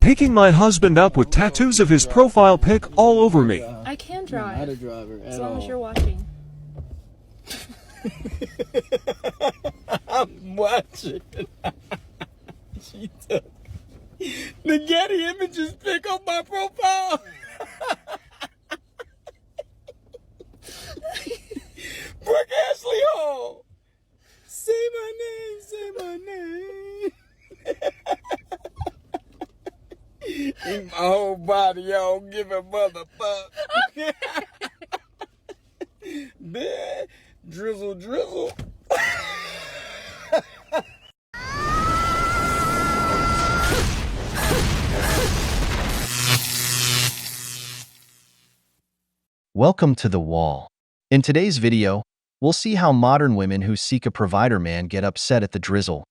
Picking my husband up with tattoos of his profile pic all over me. I can drive. Not a driver as long as you're watching. I'm watching. She took the Getty Images pic on my profile. Brooke Ashley Hall. Say my name, say my name. In my whole body, y'all give a motherfucker. Man, drizzle, drizzle. Welcome to The Wall. In today's video, we'll see how modern women who seek a provider man get upset at the drizzle,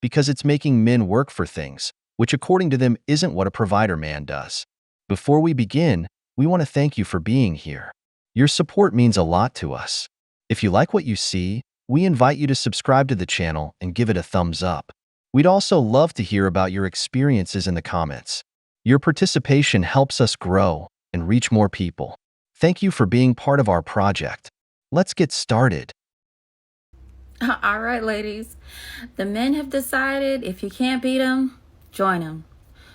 because it's making men work for things, which according to them isn't what a provider man does. Before we begin, we want to thank you for being here. Your support means a lot to us. If you like what you see, we invite you to subscribe to the channel and give it a thumbs up. We'd also love to hear about your experiences in the comments. Your participation helps us grow and reach more people. Thank you for being part of our project. Let's get started. All right, ladies. The men have decided if you can't beat them, join them.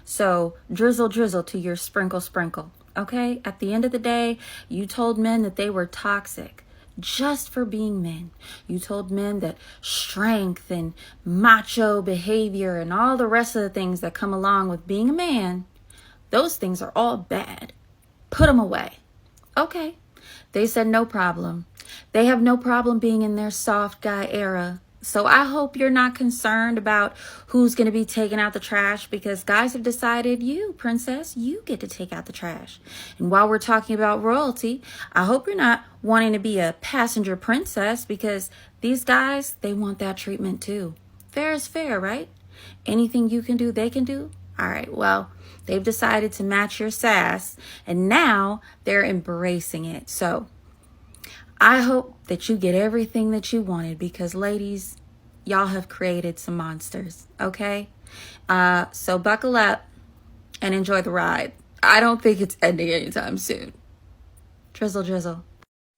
So drizzle, drizzle to your sprinkle, sprinkle. Okay? At the end of the day, you told men that they were toxic just for being men. You told men that strength and macho behavior and all the rest of the things that come along with being a man, those things are all bad. Put them away. Okay. They said no problem. They have no problem being in their soft guy era. So I hope you're not concerned about who's going to be taking out the trash, because guys have decided you, princess, you get to take out the trash. And while we're talking about royalty, I hope you're not wanting to be a passenger princess, because these guys, they want that treatment too. Fair is fair, right? Anything you can do, they can do. All right, well, they've decided to match your sass, and now they're embracing it. So I hope that you get everything that you wanted, because ladies, y'all have created some monsters, okay? So buckle up and enjoy the ride. I don't think it's ending anytime soon. Drizzle, drizzle.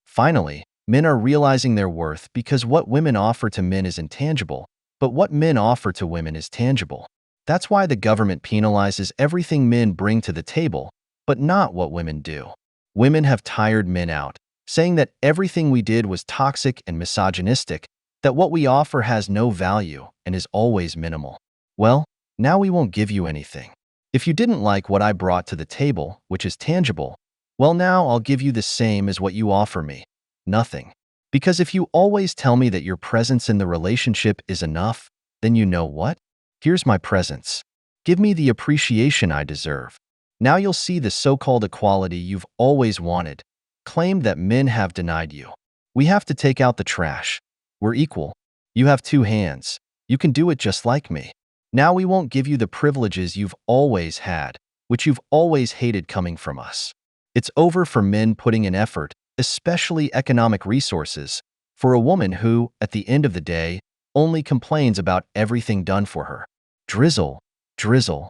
Finally, men are realizing their worth because what women offer to men is intangible, but what men offer to women is tangible. That's why the government penalizes everything men bring to the table, but not what women do. Women have tired men out, saying that everything we did was toxic and misogynistic, that what we offer has no value and is always minimal. Well, now we won't give you anything. If you didn't like what I brought to the table, which is tangible, well, now I'll give you the same as what you offer me. Nothing. Because if you always tell me that your presence in the relationship is enough, then you know what? Here's my presence. Give me the appreciation I deserve. Now you'll see the so-called equality you've always wanted, claimed that men have denied you. We have to take out the trash. We're equal. You have two hands. You can do it just like me. Now we won't give you the privileges you've always had, which you've always hated coming from us. It's over for men putting in effort, especially economic resources, for a woman who, at the end of the day, only complains about everything done for her. Drizzle, drizzle.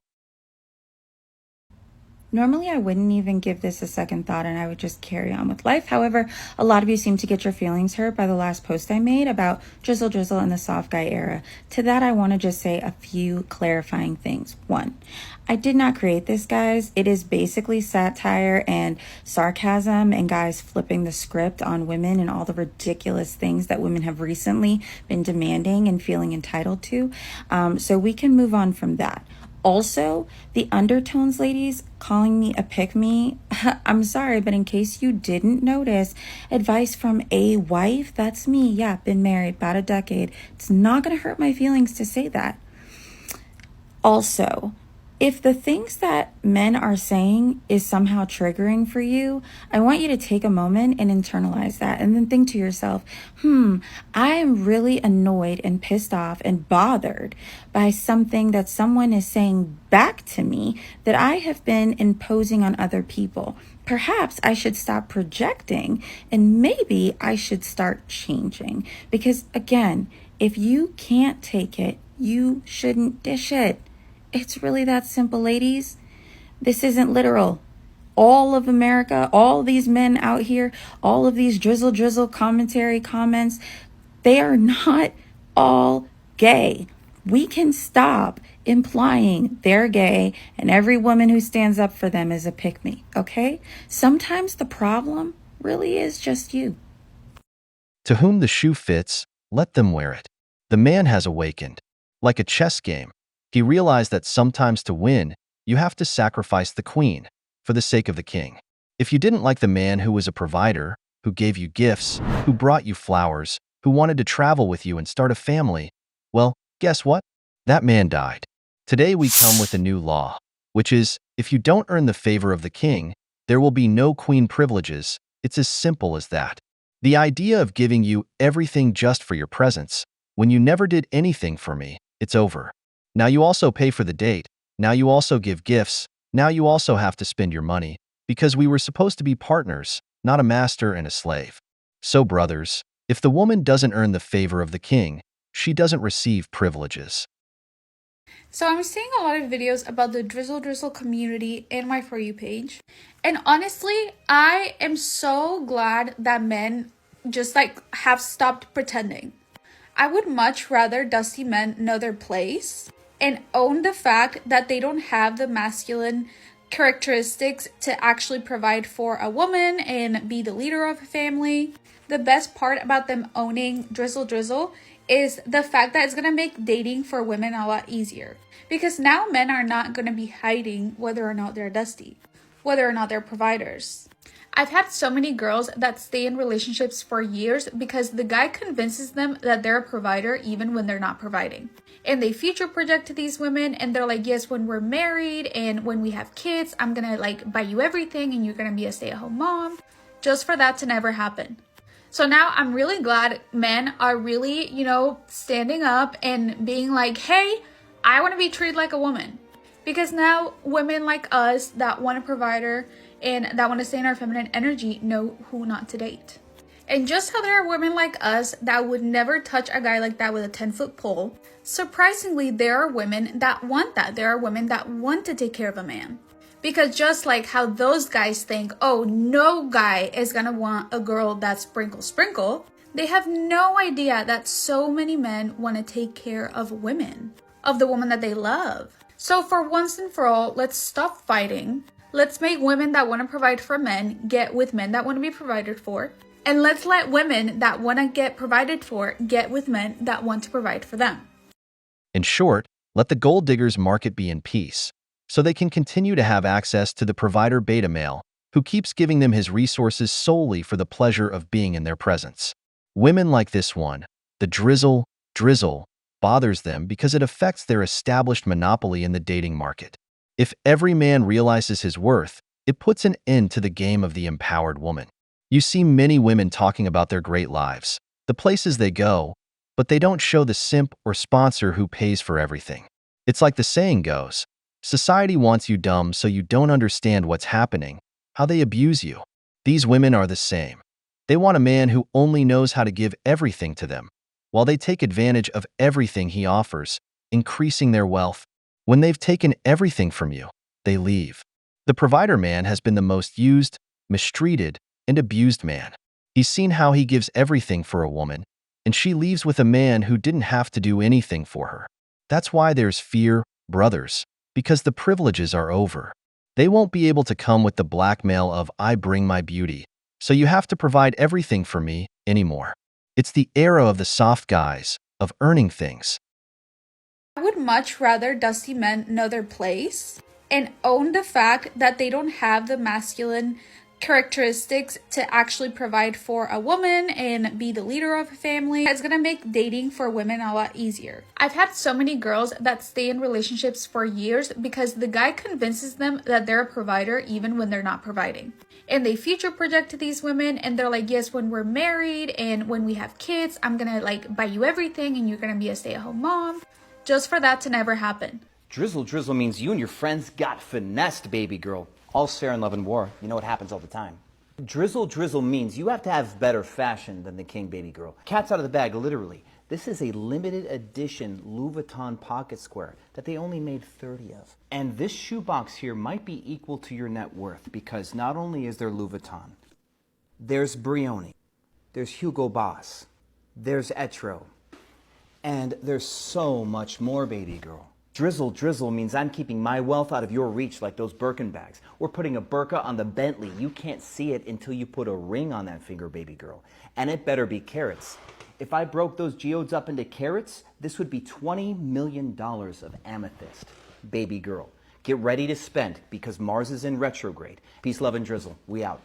Normally, I wouldn't even give this a second thought and I would just carry on with life. However, a lot of you seem to get your feelings hurt by the last post I made about drizzle, drizzle in the soft guy era. To that, I want to just say a few clarifying things. One, I did not create this, guys. It is basically satire and sarcasm and guys flipping the script on women and all the ridiculous things that women have recently been demanding and feeling entitled to. So we can move on from that. Also, the undertones, ladies, calling me a pick-me, I'm sorry, but in case you didn't notice, advice from a wife, that's me. Yeah, been married about a decade. It's not going to hurt my feelings to say that. Also, if the things that men are saying is somehow triggering for you, I want you to take a moment and internalize that and then think to yourself, I am really annoyed and pissed off and bothered by something that someone is saying back to me that I have been imposing on other people. Perhaps I should stop projecting and maybe I should start changing. Because again, if you can't take it, you shouldn't dish it. It's really that simple, ladies. This isn't literal. All of America, all these men out here, all of these drizzle commentary comments, they are not all gay. We can stop implying they're gay and every woman who stands up for them is a pick-me, okay? Sometimes the problem really is just you. To whom the shoe fits, let them wear it. The man has awakened. Like a chess game, he realized that sometimes to win, you have to sacrifice the queen for the sake of the king. If you didn't like the man who was a provider, who gave you gifts, who brought you flowers, who wanted to travel with you and start a family, well, guess what? That man died. Today we come with a new law, which is, if you don't earn the favor of the king, there will be no queen privileges. It's as simple as that. The idea of giving you everything just for your presence, when you never did anything for me, it's over. Now you also pay for the date. Now you also give gifts. Now you also have to spend your money, because we were supposed to be partners, not a master and a slave. So brothers, if the woman doesn't earn the favor of the king, she doesn't receive privileges. So I'm seeing a lot of videos about the drizzle community in my For You page. And honestly, I am so glad that men just have stopped pretending. I would much rather dusty men know their place and own the fact that they don't have the masculine characteristics to actually provide for a woman and be the leader of a family. The best part about them owning drizzle is the fact that it's going to make dating for women a lot easier. Because now men are not going to be hiding whether or not they're dusty, whether or not they're providers. I've had so many girls that stay in relationships for years because the guy convinces them that they're a provider even when they're not providing. And they future project to these women and they're like, yes, when we're married and when we have kids, I'm going to buy you everything and you're going to be a stay-at-home mom, just for that to never happen. So now I'm really glad men are really, standing up and being like, hey, I want to be treated like a woman. Because now women like us that want a provider and that want to stay in our feminine energy know who not to date. And just how there are women like us that would never touch a guy like that with a 10-foot pole, surprisingly, there are women that want that. There are women that want to take care of a man. Because just like how those guys think, oh, no guy is going to want a girl that's sprinkle, they have no idea that so many men want to take care of women, of the woman that they love. So for once and for all, let's stop fighting. Let's make women that want to provide for men get with men that want to be provided for. And let's let women that want to get provided for get with men that want to provide for them. In short, let the gold diggers' market be in peace, so they can continue to have access to the provider beta male who keeps giving them his resources solely for the pleasure of being in their presence. Women like this one, the drizzle, bothers them because it affects their established monopoly in the dating market. If every man realizes his worth, it puts an end to the game of the empowered woman. You see many women talking about their great lives, the places they go, but they don't show the simp or sponsor who pays for everything. It's like the saying goes, society wants you dumb so you don't understand what's happening, how they abuse you. These women are the same. They want a man who only knows how to give everything to them, while they take advantage of everything he offers, increasing their wealth. When they've taken everything from you, they leave. The provider man has been the most used, mistreated, and abused man. He's seen how he gives everything for a woman, and she leaves with a man who didn't have to do anything for her. That's why there's fear, brothers, because the privileges are over. They won't be able to come with the blackmail of I bring my beauty, so you have to provide everything for me anymore. It's the era of the soft guys, of earning things. I would much rather dusty men know their place and own the fact that they don't have the masculine characteristics to actually provide for a woman and be the leader of a family. It's going to make dating for women a lot easier. I've had so many girls that stay in relationships for years because the guy convinces them that they're a provider even when they're not providing. And they future project to these women and they're like, yes, when we're married and when we have kids, I'm going to buy you everything and you're going to be a stay-at-home mom, just for that to never happen. Drizzle means you and your friends got finessed, baby girl. All's fair in love and war. You know it happens all the time. Drizzle means you have to have better fashion than the king, baby girl. Cat's out of the bag, literally. This is a limited edition Louis Vuitton pocket square that they only made 30 of. And this shoebox here might be equal to your net worth because not only is there Louis Vuitton, there's Brioni, there's Hugo Boss, there's Etro, and there's so much more, baby girl. Drizzle drizzle means I'm keeping my wealth out of your reach like those Birkin bags. We're putting a burqa on the Bentley. You can't see it until you put a ring on that finger, baby girl. And it better be carats. If I broke those geodes up into carats, this would be $20 million of amethyst. Baby girl, get ready to spend because Mars is in retrograde. Peace, love, and drizzle. We out.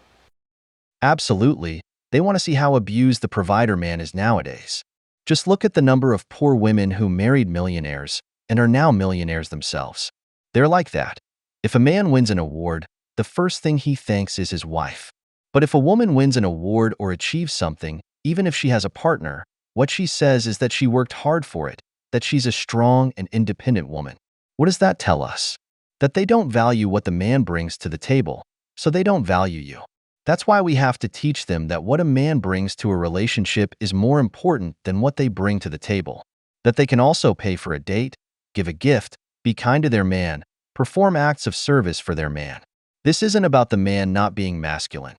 Absolutely. They want to see how abused the provider man is nowadays. Just look at the number of poor women who married millionaires and are now millionaires themselves. They're like that. If a man wins an award, the first thing he thanks is his wife. But if a woman wins an award or achieves something, even if she has a partner, what she says is that she worked hard for it, that she's a strong and independent woman. What does that tell us? That they don't value what the man brings to the table, so they don't value you. That's why we have to teach them that what a man brings to a relationship is more important than what they bring to the table. That they can also pay for a date, give a gift, be kind to their man, perform acts of service for their man. This isn't about the man not being masculine.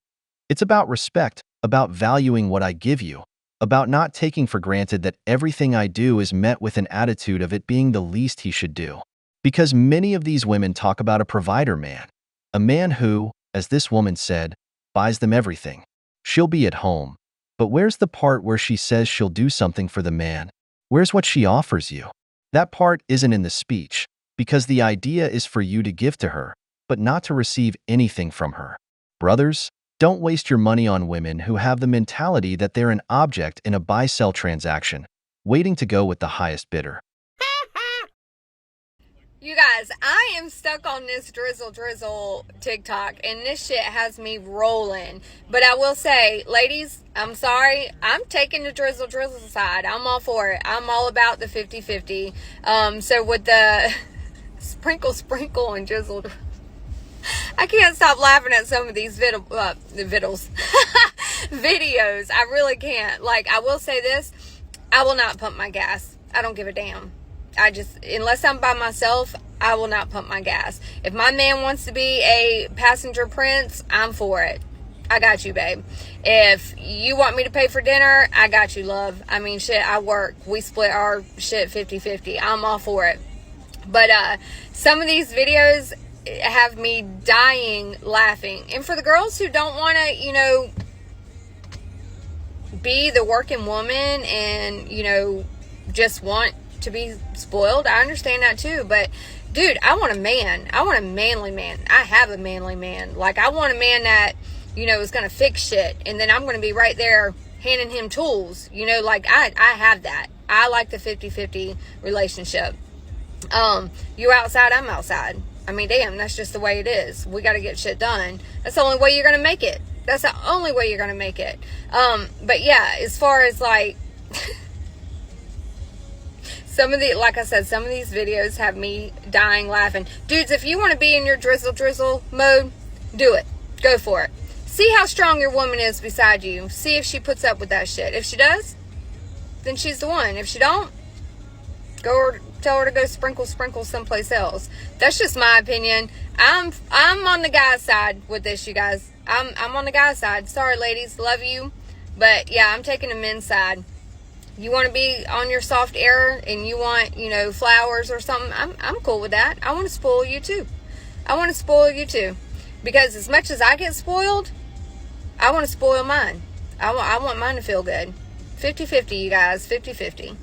It's about respect, about valuing what I give you, about not taking for granted that everything I do is met with an attitude of it being the least he should do. Because many of these women talk about a provider man, a man who, as this woman said, buys them everything. She'll be at home. But where's the part where she says she'll do something for the man? Where's what she offers you? That part isn't in the speech, because the idea is for you to give to her, but not to receive anything from her. Brothers, don't waste your money on women who have the mentality that they're an object in a buy-sell transaction, waiting to go with the highest bidder. You guys, I am stuck on this drizzle TikTok, and this shit has me rolling. But I will say, ladies, I'm sorry. I'm taking the drizzle side. I'm all for it. I'm all about the 50-50. So with the sprinkle and drizzle, I can't stop laughing at some of these videos. I really can't. Like, I will say this. I will not pump my gas. I don't give a damn. Unless I'm by myself, I will not pump my gas. If my man wants to be a passenger prince, I'm for it. I got you, babe. If you want me to pay for dinner, I got you, love. I mean, shit, I work. We split our shit 50-50. I'm all for it. But some of these videos have me dying laughing. And for the girls who don't want to, be the working woman and, just want to be spoiled, I understand that too. But dude, I want a man. I want a manly man. I have a manly man. Like, I want a man that is gonna fix shit, and then I'm gonna be right there handing him tools. Like, I have that. I like the 50-50 relationship. You outside, I'm outside. I mean, damn, that's just the way it is. We got to get shit done. That's the only way you're gonna make it. That's the only way you're gonna make it. But yeah, as far as like like I said, some of these videos have me dying laughing. Dudes, if you want to be in your drizzle mode, do it. Go for it. See how strong your woman is beside you. See if she puts up with that shit. If she does, then she's the one. If she don't, tell her to go sprinkle someplace else. That's just my opinion. I'm on the guy's side with this, you guys. I'm on the guy's side. Sorry, ladies, love you, but yeah, I'm taking the men's side. You want to be on your soft air and you want, flowers or something, I'm cool with that. I want to spoil you too. Because as much as I get spoiled, I want to spoil mine. I want mine to feel good. 50-50, you guys, 50-50.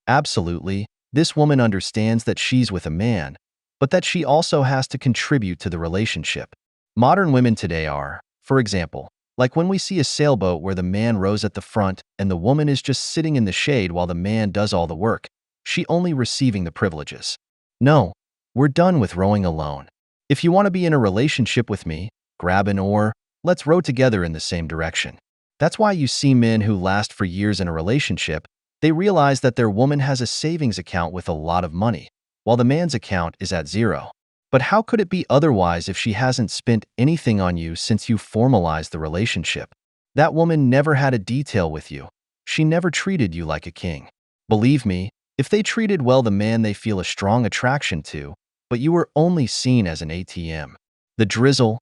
Absolutely. This woman understands that she's with a man, but that she also has to contribute to the relationship. Modern women today are, for example, like when we see a sailboat where the man rows at the front and the woman is just sitting in the shade while the man does all the work, she only receiving the privileges. No, we're done with rowing alone. If you want to be in a relationship with me, grab an oar, let's row together in the same direction. That's why you see men who last for years in a relationship, they realize that their woman has a savings account with a lot of money, while the man's account is at zero. But how could it be otherwise if she hasn't spent anything on you since you formalized the relationship? That woman never had a detail with you. she never treated you like a king. Believe me, if they treated well the man they feel a strong attraction to, but you were only seen as an ATM. The drizzle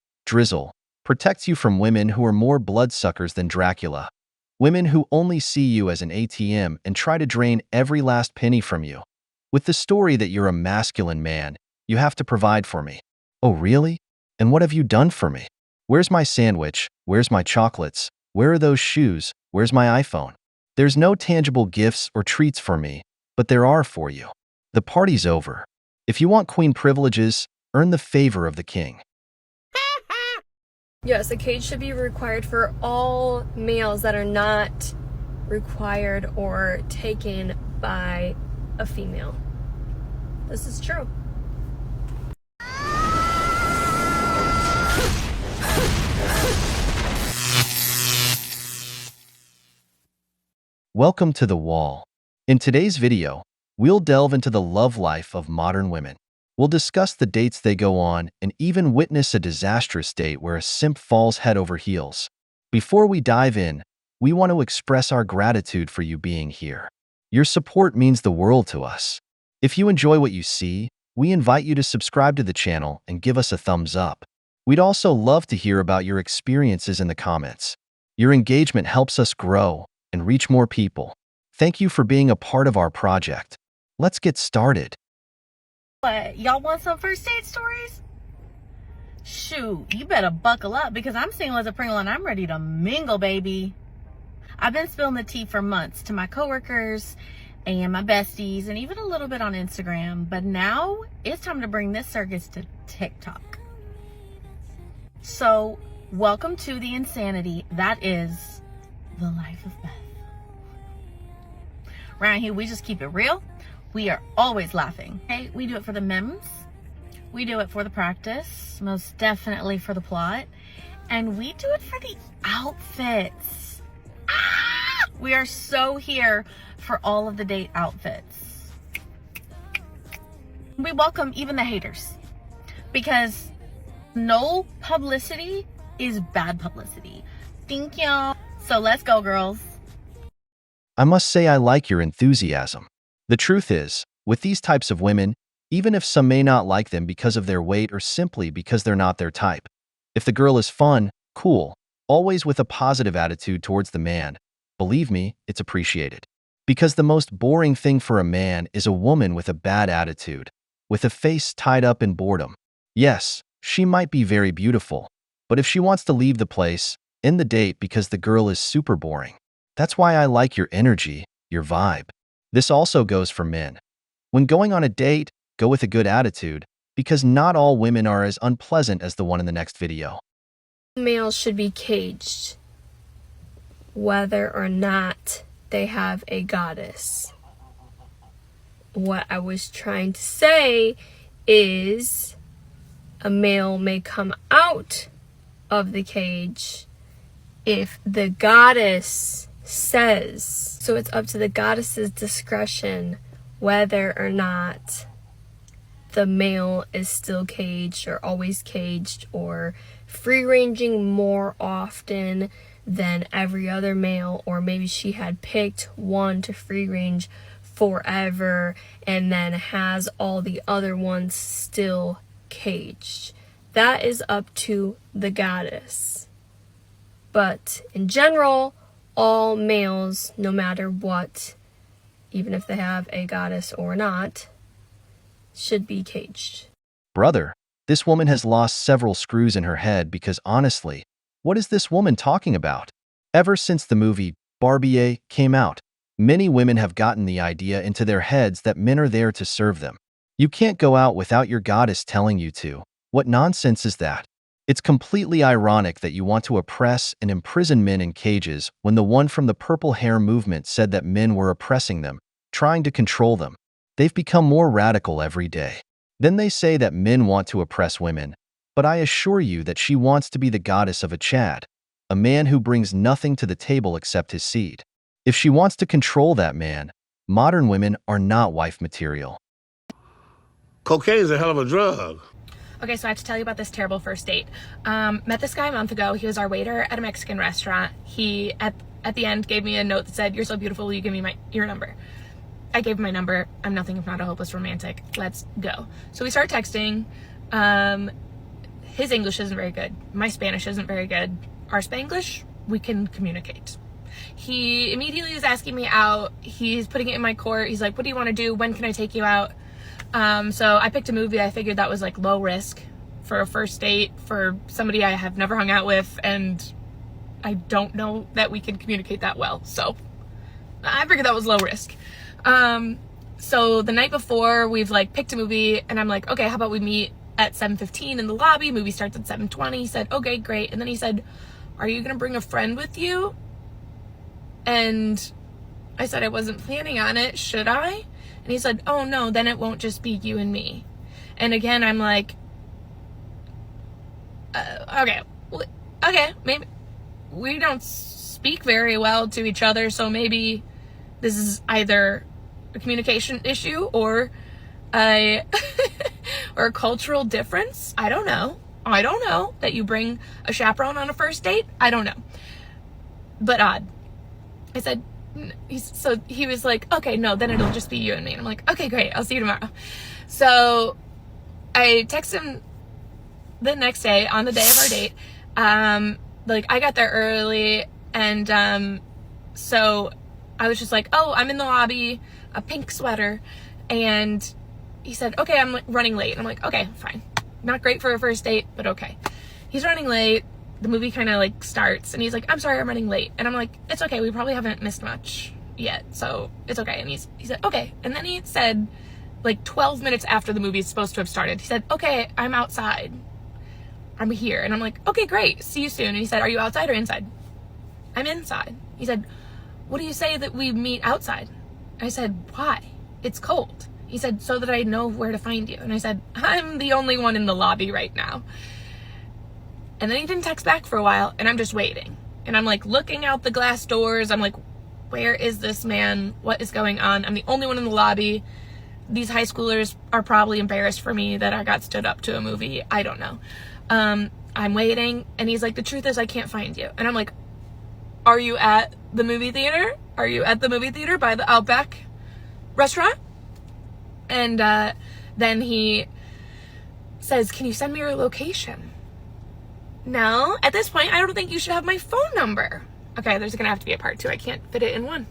protects you from women who are more bloodsuckers than Dracula. Women who only see you as an ATM and try to drain every last penny from you. With the story that you're a masculine man, you have to provide for me. Oh, really? And what have you done for me? Where's my sandwich? Where's my chocolates? Where are those shoes? Where's my iPhone? There's no tangible gifts or treats for me, but there are for you. The party's over. If you want queen privileges, earn the favor of the king. Yes, a cage should be required for all males that are not required or taken by a female. This is true. Welcome to The Wall. In today's video, we'll delve into the love life of modern women. We'll discuss the dates they go on and even witness a disastrous date where a simp falls head over heels. Before we dive in, we want to express our gratitude for you being here. Your support means the world to us. If you enjoy what you see, we invite you to subscribe to the channel and give us a thumbs up. We'd also love to hear about your experiences in the comments. Your engagement helps us grow and reach more people. Thank you for being a part of our project. Let's get started. What, y'all want some first date stories? Shoot, you better buckle up because I'm single as a Pringle and I'm ready to mingle, baby. I've been spilling the tea for months to my coworkers and my besties and even a little bit on Instagram, but now it's time to bring this circus to TikTok. So, welcome to the insanity that is the life of Beth. Around here, we just keep it real. We are always laughing. Okay, we do it for the memes. We do it for the practice, most definitely for the plot. And we do it for the outfits. We are so here for all of the date outfits. We welcome even the haters because no publicity is bad publicity. Thank you. So let's go, girls. I must say I like your enthusiasm. The truth is, with these types of women, even if some may not like them because of their weight or simply because they're not their type, if the girl is fun, cool, always with a positive attitude towards the man, believe me, it's appreciated. Because the most boring thing for a man is a woman with a bad attitude, with a face tied up in boredom. Yes, she might be very beautiful, but if she wants to leave the place, end the date because the girl is super boring. That's why I like your energy, your vibe. This also goes for men. When going on a date, go with a good attitude, because not all women are as unpleasant as the one in the next video. Males should be caged, whether or not they have a goddess. What I was trying to say is a male may come out of the cage if the goddess says. So it's up to the goddess's discretion whether or not the male is still caged or always caged or free ranging more often than every other male, or maybe she had picked one to free range forever and then has all the other ones still caged. That is up to the goddess. But in general, all males, no matter what, even if they have a goddess or not, should be caged. Brother, this woman has lost several screws in her head because honestly, what is this woman talking about? Ever since the movie Barbie came out, many women have gotten the idea into their heads that men are there to serve them. You can't go out without your goddess telling you to. What nonsense is that? It's completely ironic that you want to oppress and imprison men in cages when the one from the purple hair movement said that men were oppressing them, trying to control them. They've become more radical every day. Then they say that men want to oppress women, but I assure you that she wants to be the goddess of a Chad, a man who brings nothing to the table except his seed. If she wants to control that man, modern women are not wife material. Cocaine is a hell of a drug. Okay, so I have to tell you about this terrible first date. Met this guy a month ago. He was our waiter at a Mexican restaurant. at the end gave me a note that said, "You're so beautiful, will you give me your number?" I gave him my number. I'm nothing if not a hopeless romantic. Let's go. So we start texting. His English isn't very good. My Spanish isn't very good. Our Spanglish, we can communicate. He immediately is asking me out. He's putting it in my court. He's like, "What do you want to do? When can I take you out?" So I picked a movie. I figured that was like low risk for a first date for somebody I have never hung out with, and I don't know that we can communicate that well. So I figured that was low risk. So the night before, we've like picked a movie, and I'm like, "Okay, how about we meet at 7:15 in the lobby? Movie starts at 7:20. He said, "Okay, great." And then he said, "Are you gonna bring a friend with you?" And I said I wasn't planning on it. Should I? And he said, "Oh no, then it won't just be you and me." And again, I'm like, okay, maybe we don't speak very well to each other, so maybe this is either a communication issue or a or a cultural difference. I don't know that you bring a chaperone on a first date. I don't know, but odd. I said, so he was like, "Okay, no, then it'll just be you and me." And I'm like, "Okay, great, I'll see you tomorrow." So I text him the next day, on the day of our date. Like, I got there early, and so I was just like, "Oh, I'm in the lobby, a pink sweater." And he said, "Okay, I'm running late." And I'm like, "Okay, fine. Not great for a first date, but okay." He's running late. The movie kind of like starts, and he's like, "I'm sorry, I'm running late." And I'm like, "It's okay. We probably haven't missed much yet, so it's okay." And he said, "Okay." And then he said, like 12 minutes after the movie is supposed to have started, he said, "Okay, I'm outside. I'm here." And I'm like, "Okay, great. See you soon." And he said, "Are you outside or inside?" "I'm inside." He said, "What do you say that we meet outside?" I said, "Why? It's cold." He said, "So that I know where to find you." And I said, "I'm the only one in the lobby right now." And then he didn't text back for a while, and I'm just waiting. And I'm like looking out the glass doors. I'm like, where is this man? What is going on? I'm the only one in the lobby. These high schoolers are probably embarrassed for me that I got stood up to a movie. I don't know. I'm waiting, and he's like, "The truth is I can't find you." And I'm like, "Are you at the movie theater? Are you at the movie theater by the Outback restaurant?" And then he says, "Can you send me your location?" No, at this point, I don't think you should have my phone number. Okay, there's gonna have to be a part 2. I can't fit it in one.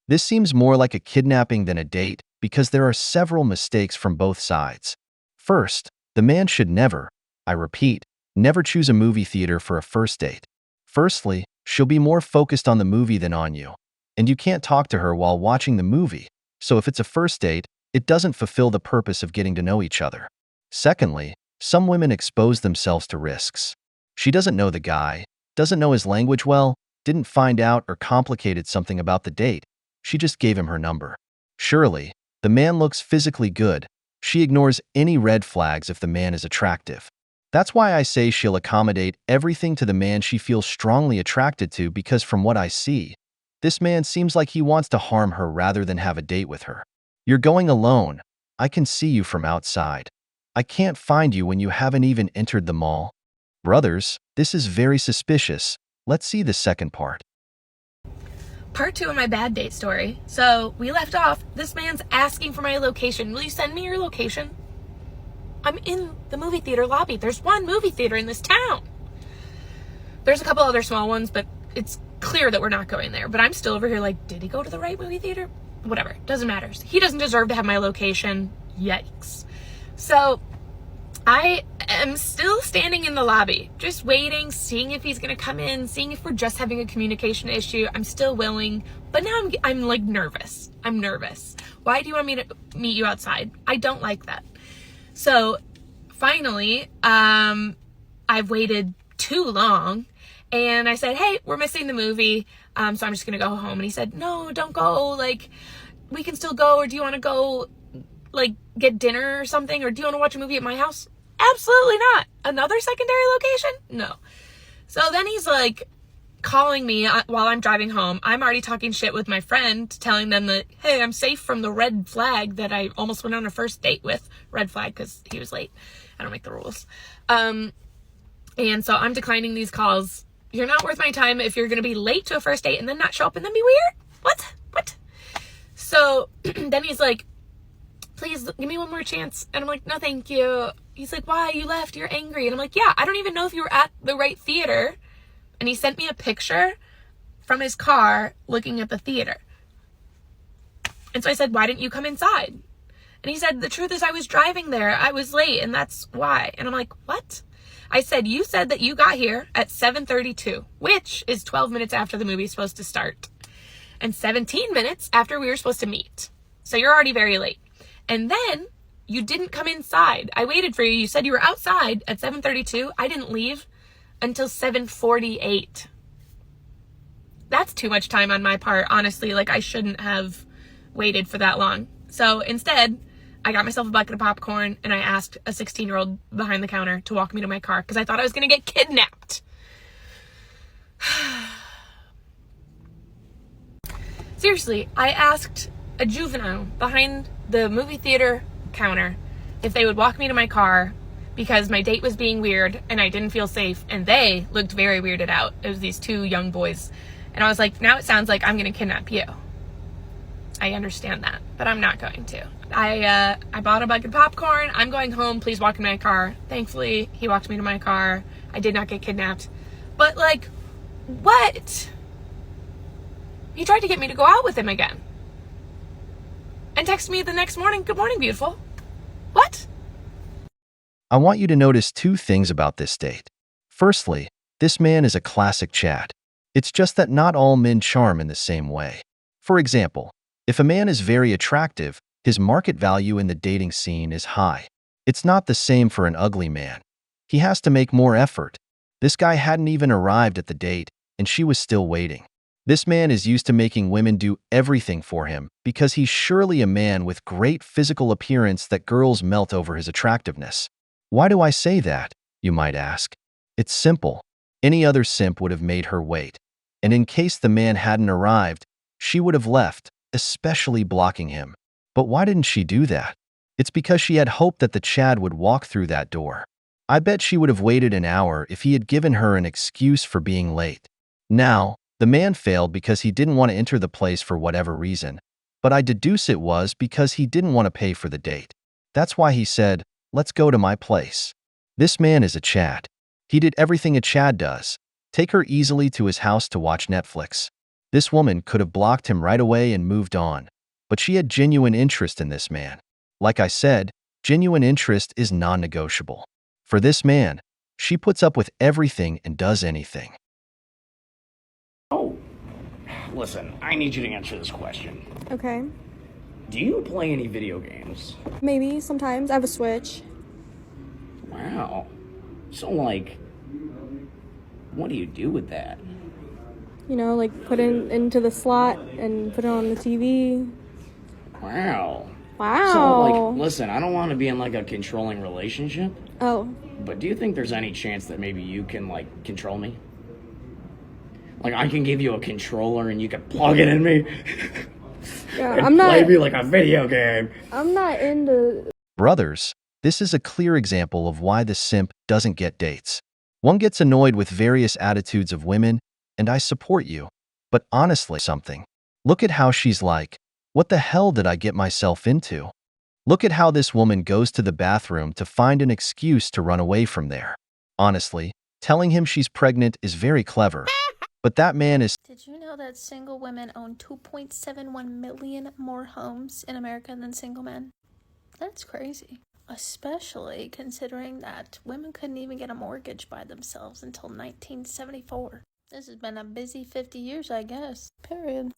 This seems more like a kidnapping than a date because there are several mistakes from both sides. First, the man should never, I repeat, never choose a movie theater for a first date. Firstly, she'll be more focused on the movie than on you, and you can't talk to her while watching the movie, so if it's a first date, it doesn't fulfill the purpose of getting to know each other. Secondly, some women expose themselves to risks. She doesn't know the guy, doesn't know his language well, didn't find out or complicated something about the date. She just gave him her number. Surely, the man looks physically good. She ignores any red flags if the man is attractive. That's why I say she'll accommodate everything to the man she feels strongly attracted to, because from what I see, this man seems like he wants to harm her rather than have a date with her. You're going alone. I can see you from outside. I can't find you when you haven't even entered the mall. Brothers, this is very suspicious. Let's see the second part. Part 2 of my bad date story. So we left off. This man's asking for my location. "Will you send me your location?" I'm in the movie theater lobby. There's one movie theater in this town. There's a couple other small ones, but it's clear that we're not going there. But I'm still over here like, did he go to the right movie theater? Whatever. Doesn't matter. He doesn't deserve to have my location. Yikes. So I am still standing in the lobby, just waiting, seeing if he's going to come in, seeing if we're just having a communication issue. I'm still willing, but now I'm like nervous. I'm nervous. Why do you want me to meet you outside? I don't like that. So finally, I've waited too long, and I said, "Hey, we're missing the movie, so I'm just going to go home." And he said, "No, don't go. Like, we can still go, or do you want to go like get dinner or something, or do you want to watch a movie at my house?" Absolutely not. Another secondary location? No. So then he's like calling me while I'm driving home. I'm already talking shit with my friend, telling them that, hey, I'm safe from the red flag that I almost went on a first date with. Red flag because he was late. I don't make the rules. And so I'm declining these calls You're not worth my time if you're going to be late to a first date and then not show up and then be weird. What? So then he's like, please give me one more chance. And I'm like, no, thank you. He's like, why? You left. You're angry. And I'm like, yeah, I don't even know if you were at the right theater. And he sent me a picture from his car looking at the theater. And so I said, why didn't you come inside? And he said, the truth is I was driving there. I was late and that's why. And I'm like, what? I said, you said that you got here at 7:32, which is 12 minutes after the movie's supposed to start. And 17 minutes after we were supposed to meet. So you're already very late. And then you didn't come inside. I waited for you. You said you were outside at 7:32. I didn't leave until 7:48. That's too much time on my part, honestly. Like, I shouldn't have waited for that long. So instead, I got myself a bucket of popcorn and I asked a 16-year-old behind the counter to walk me to my car because I thought I was going to get kidnapped. Seriously, I asked a juvenile behind the movie theater counter if they would walk me to my car because my date was being weird and I didn't feel safe, and they looked very weirded out. It was these two young boys. And I was like, now it sounds like I'm going to kidnap you. I understand that, but I'm not going to. I bought a bucket of popcorn. I'm going home. Please walk in my car. Thankfully, he walked me to my car. I did not get kidnapped. But, like, what? He tried to get me to go out with him again. And texted me the next morning, good morning, beautiful. What? I want you to notice two things about this date. Firstly, this man is a classic Chad. It's just that not all men charm in the same way. For example, if a man is very attractive, his market value in the dating scene is high. It's not the same for an ugly man. He has to make more effort. This guy hadn't even arrived at the date, and she was still waiting. This man is used to making women do everything for him because he's surely a man with great physical appearance that girls melt over his attractiveness. Why do I say that, you might ask? It's simple. Any other simp would have made her wait. And in case the man hadn't arrived, she would have left, especially blocking him. But why didn't she do that? It's because she had hoped that the Chad would walk through that door. I bet she would have waited an hour if he had given her an excuse for being late. Now, the man failed because he didn't want to enter the place for whatever reason, but I deduce it was because he didn't want to pay for the date. That's why he said, let's go to my place. This man is a Chad. He did everything a Chad does. Take her easily to his house to watch Netflix. This woman could have blocked him right away and moved on, but she had genuine interest in this man. Like I said, genuine interest is non-negotiable. For this man, she puts up with everything and does anything. Oh, listen, I need you to answer this question. Okay. Do you play any video games? Maybe, sometimes. I have a Switch. Wow. So, like, what do you do with that? You know, like put it into the slot and put it on the TV. Wow. Wow. So, like, listen, I don't want to be in, like, a controlling relationship. Oh. But do you think there's any chance that maybe you can, like, control me? Like, I can give you a controller and you can plug it in me. Yeah, and I'm not. play me like a video game. I'm not into. Brothers, this is a clear example of why the simp doesn't get dates. One gets annoyed with various attitudes of women, and I support you. But honestly, something. Look at how she's like, what the hell did I get myself into? Look at how this woman goes to the bathroom to find an excuse to run away from there. Honestly, telling him she's pregnant is very clever. But that man is... Did you know that single women own 2.71 million more homes in America than single men? That's crazy. Especially considering that women couldn't even get a mortgage by themselves until 1974. This has been a busy 50 years, I guess. Period.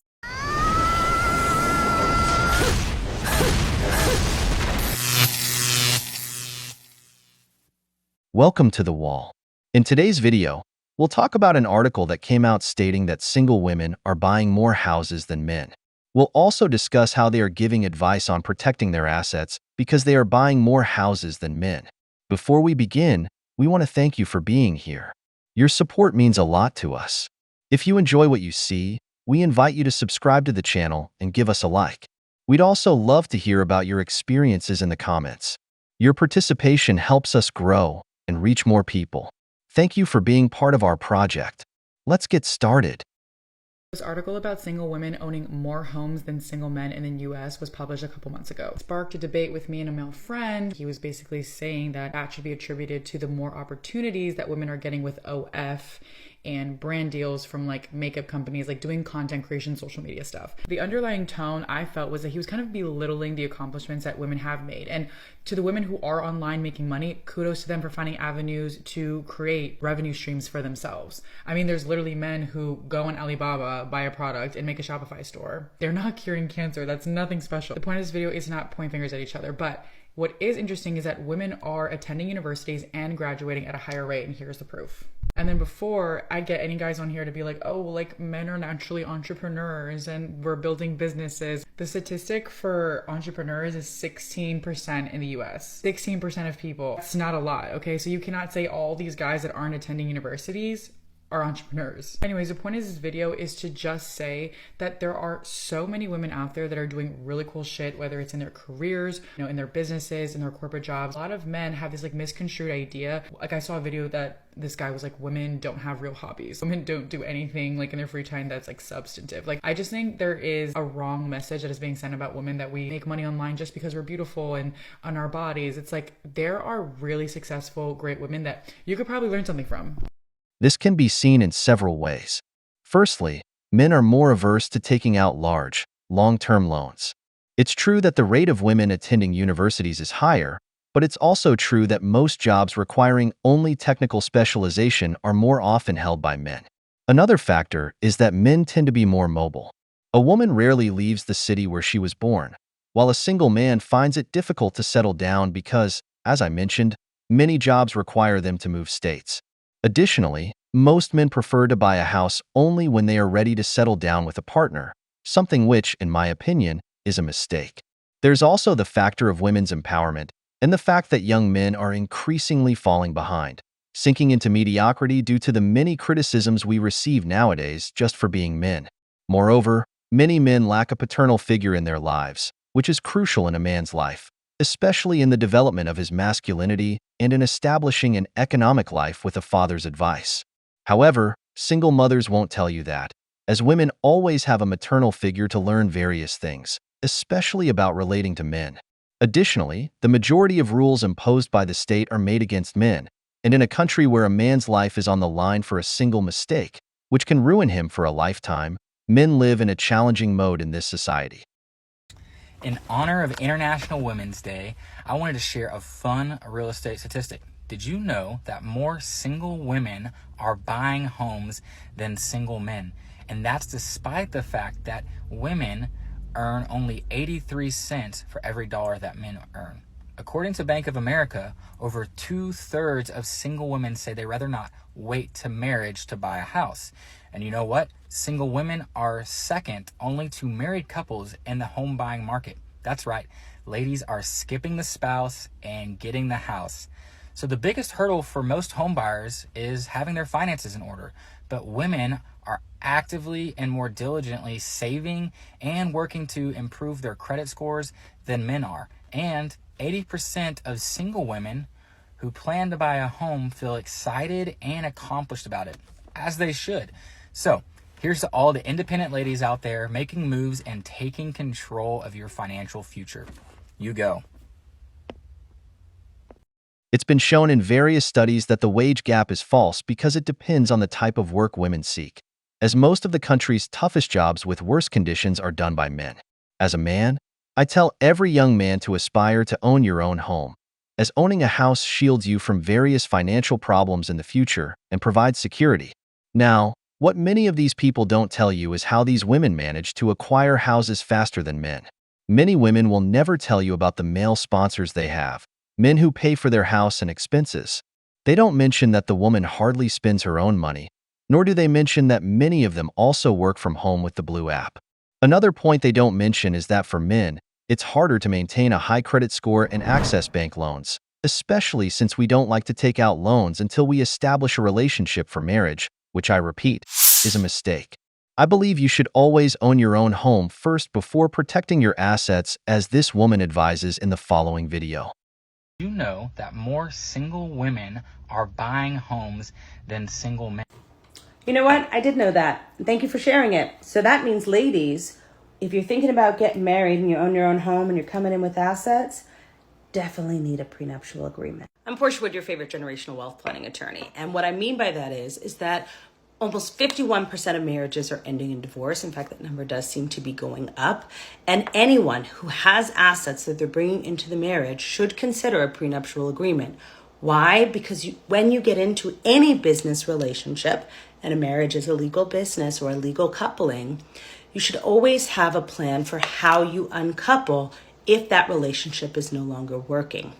Welcome to The Wall. In today's video, we'll talk about an article that came out stating that single women are buying more houses than men. We'll also discuss how they are giving advice on protecting their assets because they are buying more houses than men. Before we begin, we want to thank you for being here. Your support means a lot to us. If you enjoy what you see, we invite you to subscribe to the channel and give us a like. We'd also love to hear about your experiences in the comments. Your participation helps us grow and reach more people. Thank you for being part of our project. Let's get started. This article about single women owning more homes than single men in the US was published a couple months ago. It sparked a debate with me and a male friend. He was basically saying that should be attributed to the more opportunities that women are getting with OF and brand deals from like makeup companies, like doing content creation, social media stuff. The underlying tone I felt was that he was kind of belittling the accomplishments that women have made. And to the women who are online making money, kudos to them for finding avenues to create revenue streams for themselves. I mean, there's literally men who go on Alibaba, buy a product, and make a Shopify store. They're not curing cancer. That's nothing special. The point of this video is not point fingers at each other, but what is interesting is that women are attending universities and graduating at a higher rate, and here's the proof. And then before I get any guys on here to be like, oh, well, like men are naturally entrepreneurs and we're building businesses. The statistic for entrepreneurs is 16% in the US. 16% of people. That's not a lot, okay? So you cannot say all these guys that aren't attending universities are entrepreneurs. Anyways, the point of this video is to just say that there are so many women out there that are doing really cool shit, whether it's in their careers, you know, in their businesses, in their corporate jobs. A lot of men have this like misconstrued idea. Like I saw a video that this guy was like, women don't have real hobbies. Women don't do anything like in their free time that's like substantive. Like I just think there is a wrong message that is being sent about women, that we make money online just because we're beautiful and on our bodies. It's like there are really successful, great women that you could probably learn something from. This can be seen in several ways. Firstly, men are more averse to taking out large, long-term loans. It's true that the rate of women attending universities is higher, but it's also true that most jobs requiring only technical specialization are more often held by men. Another factor is that men tend to be more mobile. A woman rarely leaves the city where she was born, while a single man finds it difficult to settle down because, as I mentioned, many jobs require them to move states. Additionally, most men prefer to buy a house only when they are ready to settle down with a partner, something which, in my opinion, is a mistake. There's also the factor of women's empowerment and the fact that young men are increasingly falling behind, sinking into mediocrity due to the many criticisms we receive nowadays just for being men. Moreover, many men lack a paternal figure in their lives, which is crucial in a man's life, especially in the development of his masculinity and in establishing an economic life with a father's advice. However, single mothers won't tell you that, as women always have a maternal figure to learn various things, especially about relating to men. Additionally, the majority of rules imposed by the state are made against men, and in a country where a man's life is on the line for a single mistake, which can ruin him for a lifetime, men live in a challenging mode in this society. In honor of International Women's Day, I wanted to share a fun real estate statistic. Did you know that more single women are buying homes than single men? And that's despite the fact that women earn only 83 cents for every dollar that men earn. According to Bank of America, over 2/3 of single women say they rather not wait to marriage to buy a house. And you know what? Single women are second only to married couples in the home buying market. That's right. Ladies are skipping the spouse and getting the house. So the biggest hurdle for most home buyers is having their finances in order. But women are actively and more diligently saving and working to improve their credit scores than men are. And 80% of single women who plan to buy a home feel excited and accomplished about it, as they should. So here's to all the independent ladies out there making moves and taking control of your financial future. You go. It's been shown in various studies that the wage gap is false because it depends on the type of work women seek, as most of the country's toughest jobs with worse conditions are done by men. As a man, I tell every young man to aspire to own your own home, as owning a house shields you from various financial problems in the future and provides security. Now, what many of these people don't tell you is how these women manage to acquire houses faster than men. Many women will never tell you about the male sponsors they have, men who pay for their house and expenses. They don't mention that the woman hardly spends her own money, nor do they mention that many of them also work from home with the Blue app. Another point they don't mention is that for men, it's harder to maintain a high credit score and access bank loans, especially since we don't like to take out loans until we establish a relationship for marriage, which I repeat, is a mistake. I believe you should always own your own home first before protecting your assets, as this woman advises in the following video. You know that more single women are buying homes than single men. You know what? I did know that. Thank you for sharing it. So that means, ladies, if you're thinking about getting married and you own your own home and you're coming in with assets, definitely need a prenuptial agreement. I'm Portia Wood, your favorite generational wealth planning attorney. And what I mean by that is that almost 51% of marriages are ending in divorce. In fact, that number does seem to be going up. And anyone who has assets that they're bringing into the marriage should consider a prenuptial agreement. Why? Because when you get into any business relationship, and a marriage is a legal business or a legal coupling, you should always have a plan for how you uncouple if that relationship is no longer working.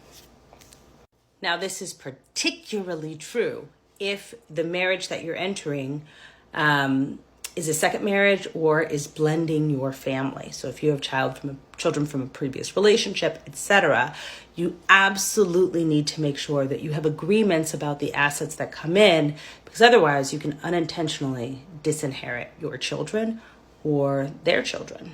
Now, this is particularly true if the marriage that you're entering is a second marriage or is blending your family. So if you have children from a previous relationship, etc., you absolutely need to make sure that you have agreements about the assets that come in, because otherwise you can unintentionally disinherit your children or their children.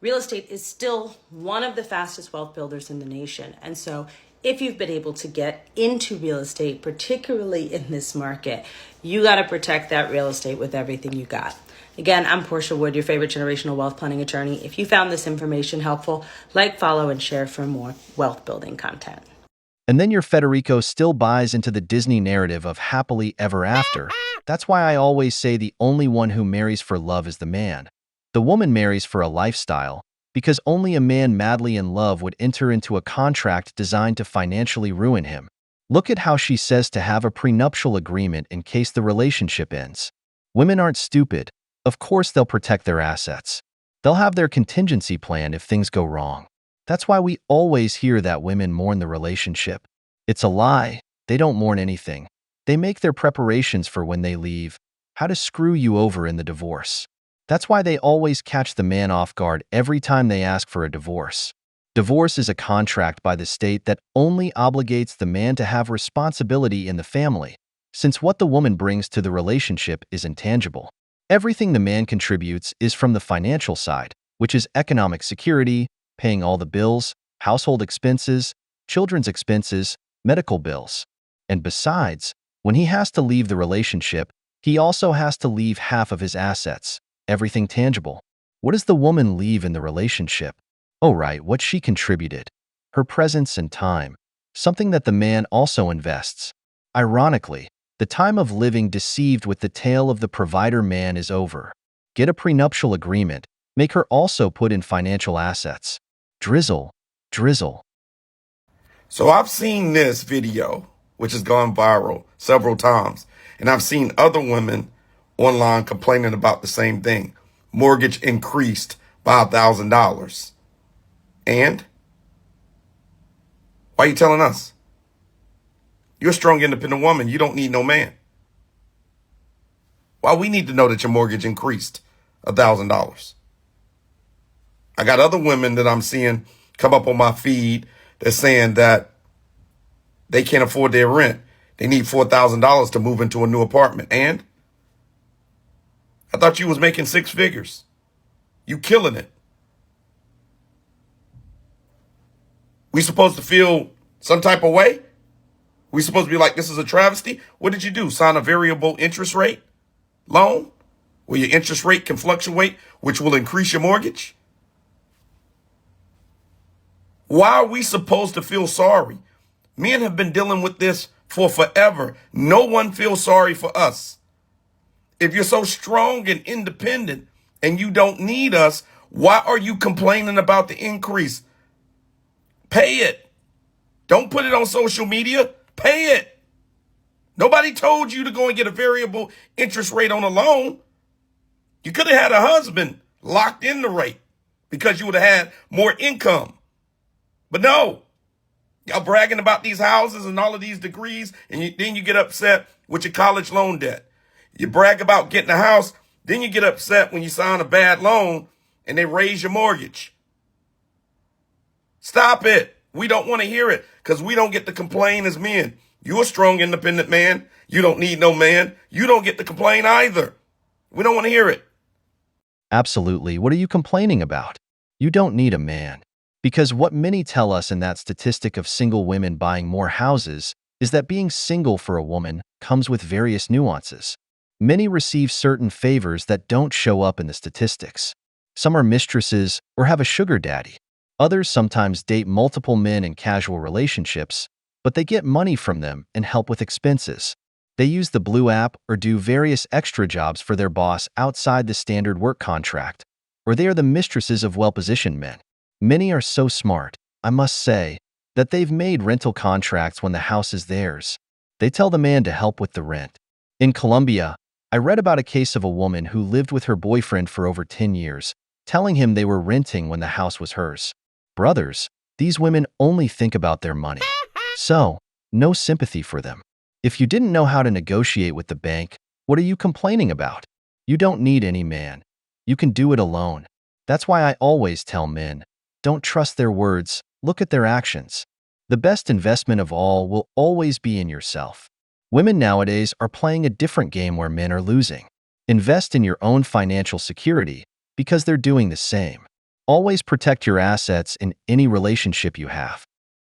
Real estate is still one of the fastest wealth builders in the nation. And so if you've been able to get into real estate, particularly in this market, you got to protect that real estate with everything you got. Again, I'm Portia Wood, your favorite generational wealth planning attorney. If you found this information helpful, like, follow, and share for more wealth building content. And then your Federico still buys into the Disney narrative of happily ever after. That's why I always say the only one who marries for love is the man. The woman marries for a lifestyle, because only a man madly in love would enter into a contract designed to financially ruin him. Look at how she says to have a prenuptial agreement in case the relationship ends. Women aren't stupid. Of course they'll protect their assets. They'll have their contingency plan if things go wrong. That's why we always hear that women mourn the relationship. It's a lie. They don't mourn anything. They make their preparations for when they leave, how to screw you over in the divorce. That's why they always catch the man off guard every time they ask for a divorce. Divorce is a contract by the state that only obligates the man to have responsibility in the family, since what the woman brings to the relationship is intangible. Everything the man contributes is from the financial side, which is economic security, paying all the bills, household expenses, children's expenses, medical bills. And besides, when he has to leave the relationship, he also has to leave half of his assets, everything tangible. What does the woman leave in the relationship? Oh right, what she contributed. Her presence and time, something that the man also invests. Ironically, the time of living deceived with the tale of the provider man is over. Get a prenuptial agreement, make her also put in financial assets. Drizzle, drizzle. So I've seen this video, which has gone viral several times, and I've seen other women online complaining about the same thing. Mortgage increased by $1,000. And why are you telling us? You're a strong, independent woman. You don't need no man. Why we need to know that your mortgage increased $1,000? I got other women that I'm seeing come up on my feed that's saying that they can't afford their rent. They need $4,000 to move into a new apartment. And I thought you was making six figures. You killing it. We supposed to feel some type of way? We supposed to be like, this is a travesty? What did you do? Sign a variable interest rate loan where your interest rate can fluctuate, which will increase your mortgage? Why are we supposed to feel sorry? Men have been dealing with this for forever. No one feels sorry for us. If you're so strong and independent and you don't need us, why are you complaining about the increase? Pay it. Don't put it on social media. Pay it. Nobody told you to go and get a variable interest rate on a loan. You could have had a husband locked in the rate because you would have had more income. But no, y'all bragging about these houses and all of these degrees, and then you get upset with your college loan debt. You brag about getting a house, then you get upset when you sign a bad loan and they raise your mortgage. Stop it. We don't want to hear it because we don't get to complain as men. You're a strong, independent man. You don't need no man. You don't get to complain either. We don't want to hear it. Absolutely. What are you complaining about? You don't need a man. Because what many tell us in that statistic of single women buying more houses is that being single for a woman comes with various nuances. Many receive certain favors that don't show up in the statistics. Some are mistresses or have a sugar daddy. Others sometimes date multiple men in casual relationships, but they get money from them and help with expenses. They use the Blue app or do various extra jobs for their boss outside the standard work contract, or they are the mistresses of well-positioned men. Many are so smart, I must say, that they've made rental contracts when the house is theirs. They tell the man to help with the rent. In Colombia, I read about a case of a woman who lived with her boyfriend for over 10 years, telling him they were renting when the house was hers. Brothers, these women only think about their money. So, no sympathy for them. If you didn't know how to negotiate with the bank, what are you complaining about? You don't need any man. You can do it alone. That's why I always tell men, don't trust their words, look at their actions. The best investment of all will always be in yourself. Women nowadays are playing a different game where men are losing. Invest in your own financial security because they're doing the same. Always protect your assets in any relationship you have.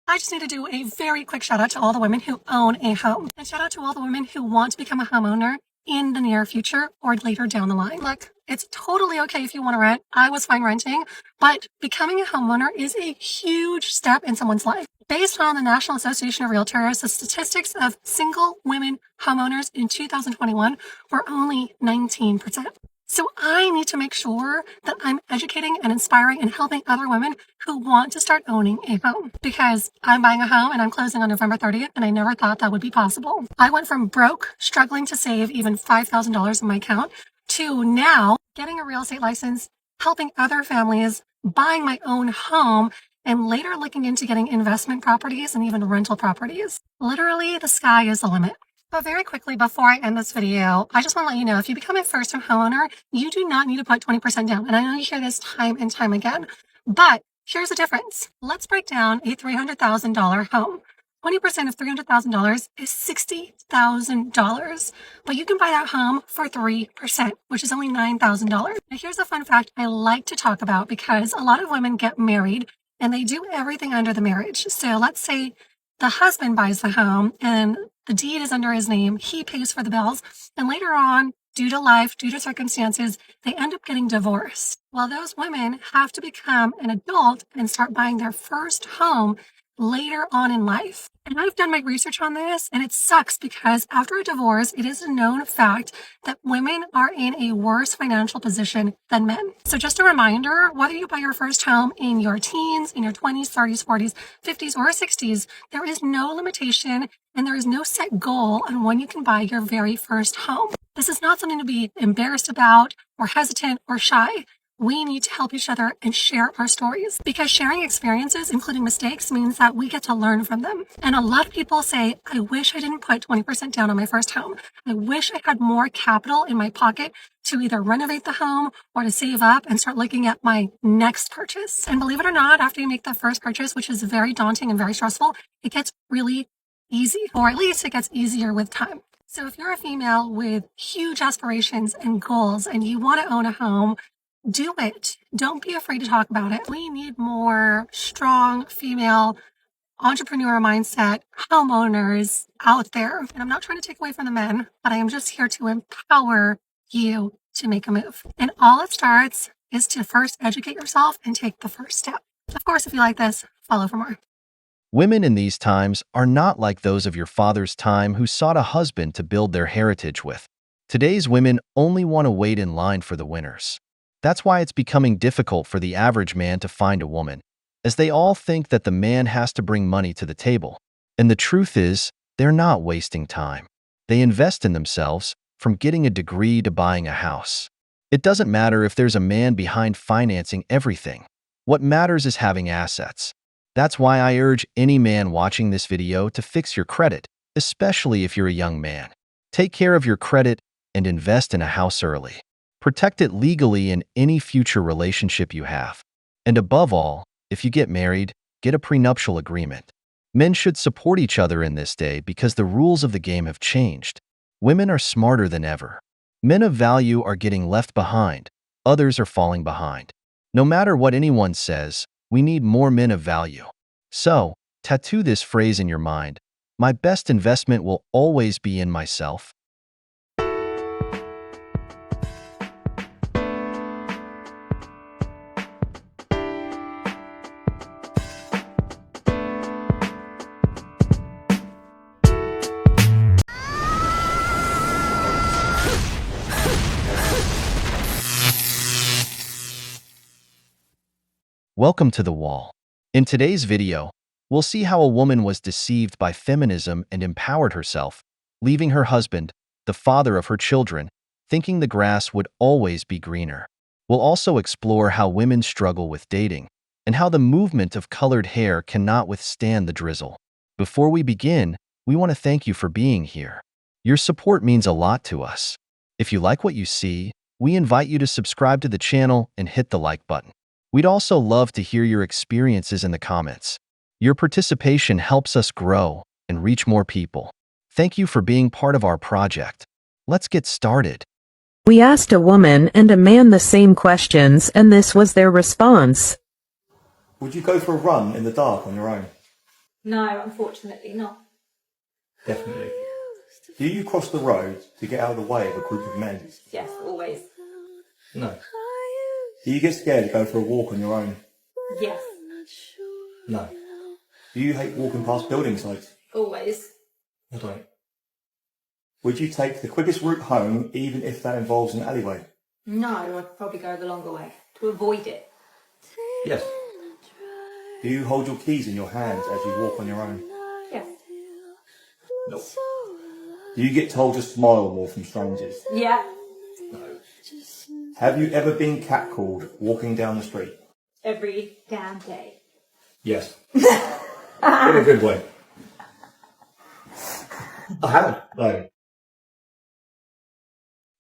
I just need to do a very quick shout out to all the women who own a home, and shout out to all the women who want to become a homeowner in the near future or later down the line. Look, it's totally okay if you want to rent. I was fine renting, but becoming a homeowner is a huge step in someone's life. Based on the National Association of Realtors, the statistics of single women homeowners in 2021 were only 19%. So I need to make sure that I'm educating and inspiring and helping other women who want to start owning a home, because I'm buying a home and I'm closing on November 30th, and I never thought that would be possible. I went from broke, struggling to save even $5,000 in my account, to now getting a real estate license, helping other families, buying my own home, and later looking into getting investment properties and even rental properties. Literally, the sky is the limit. But very quickly, before I end this video, I just want to let you know, if you become a first-time homeowner, you do not need to put 20% down. And I know you hear this time and time again, but here's the difference. Let's break down a $300,000 home. 20% of $300,000 is $60,000, but you can buy that home for 3%, which is only $9,000. Now, here's a fun fact I like to talk about, because a lot of women get married and they do everything under the marriage. So let's say the husband buys the home and the deed is under his name, he pays for the bills, and later on, due to life, due to circumstances, they end up getting divorced. Well, those women have to become an adult and start buying their first home later on in life. And I've done my research on this, and it sucks, because after a divorce, it is a known fact that women are in a worse financial position than men. So just a reminder, whether you buy your first home in your teens, in your 20s, 30s, 40s, 50s, or 60s, there is no limitation and there is no set goal on when you can buy your very first home. This is not something to be embarrassed about or hesitant or shy. We need to help each other and share our stories, because sharing experiences, including mistakes, means that we get to learn from them. And a lot of people say, I wish I didn't put 20% down on my first home. I wish I had more capital in my pocket to either renovate the home or to save up and start looking at my next purchase. And believe it or not, after you make the first purchase, which is very daunting and very stressful, it gets really easy, or at least it gets easier with time. So if you're a female with huge aspirations and goals and you want to own a home, do it. Don't be afraid to talk about it. We need more strong female entrepreneur mindset homeowners out there. And I'm not trying to take away from the men, but I am just here to empower you to make a move. And all it starts is to first educate yourself and take the first step. Of course, if you like this, follow for more. Women in these times are not like those of your father's time who sought a husband to build their heritage with. Today's women only want to wait in line for the winners. That's why it's becoming difficult for the average man to find a woman, as they all think that the man has to bring money to the table. And the truth is, they're not wasting time. They invest in themselves, from getting a degree to buying a house. It doesn't matter if there's a man behind financing everything. What matters is having assets. That's why I urge any man watching this video to fix your credit, especially if you're a young man. Take care of your credit and invest in a house early. Protect it legally in any future relationship you have. And above all, if you get married, get a prenuptial agreement. Men should support each other in this day, because the rules of the game have changed. Women are smarter than ever. Men of value are getting left behind. Others are falling behind. No matter what anyone says, we need more men of value. So, tattoo this phrase in your mind: My best investment will always be in myself. Welcome to The Wall. In today's video, we'll see how a woman was deceived by feminism and empowered herself, leaving her husband, the father of her children, thinking the grass would always be greener. We'll also explore how women struggle with dating and how the movement of colored hair cannot withstand the drizzle. Before we begin, we want to thank you for being here. Your support means a lot to us. If you like what you see, we invite you to subscribe to the channel and hit the like button. We'd also love to hear your experiences in the comments. Your participation helps us grow and reach more people. Thank you for being part of our project. Let's get started. We asked a woman and a man the same questions, and this was their response. Would you go for a run in the dark on your own? No, unfortunately not. Definitely. Do you cross the road to get out of the way of a group of men? Yes, always. No. Do you get scared to go for a walk on your own? Yes. No. Do you hate walking past building sites? Always. I don't. Would you take the quickest route home even if that involves an alleyway? No, I'd probably go the longer way to avoid it. Yes. Do you hold your keys in your hands as you walk on your own? Yes. No. Do you get told to smile more from strangers? Yeah. Have you ever been catcalled walking down the street? Every damn day. Yes. In a good way. I haven't, though.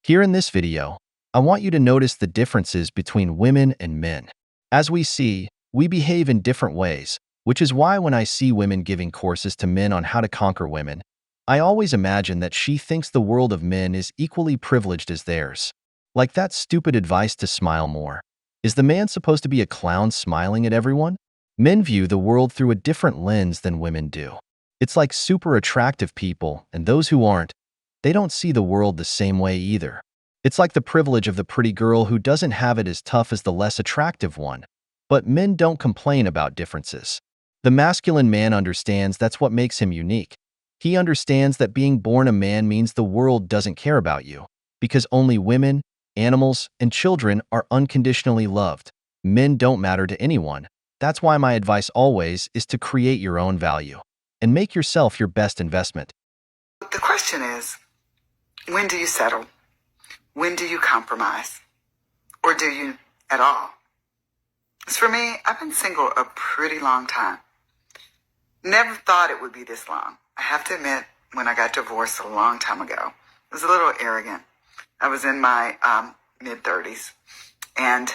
Here in this video, I want you to notice the differences between women and men. As we see, we behave in different ways, which is why when I see women giving courses to men on how to conquer women, I always imagine that she thinks the world of men is equally privileged as theirs. Like that stupid advice to smile more. Is the man supposed to be a clown smiling at everyone? Men view the world through a different lens than women do. It's like super attractive people, and those who aren't, they don't see the world the same way either. It's like the privilege of the pretty girl who doesn't have it as tough as the less attractive one. But men don't complain about differences. The masculine man understands that's what makes him unique. He understands that being born a man means the world doesn't care about you, because only women, animals, and children are unconditionally loved. Men don't matter to anyone. That's why my advice always is to create your own value and make yourself your best investment. The question is, when do you settle? When do you compromise? Or do you at all? As for me, I've been single a pretty long time. Never thought it would be this long. I have to admit, when I got divorced a long time ago, I was a little arrogant. I was in my mid-30s, and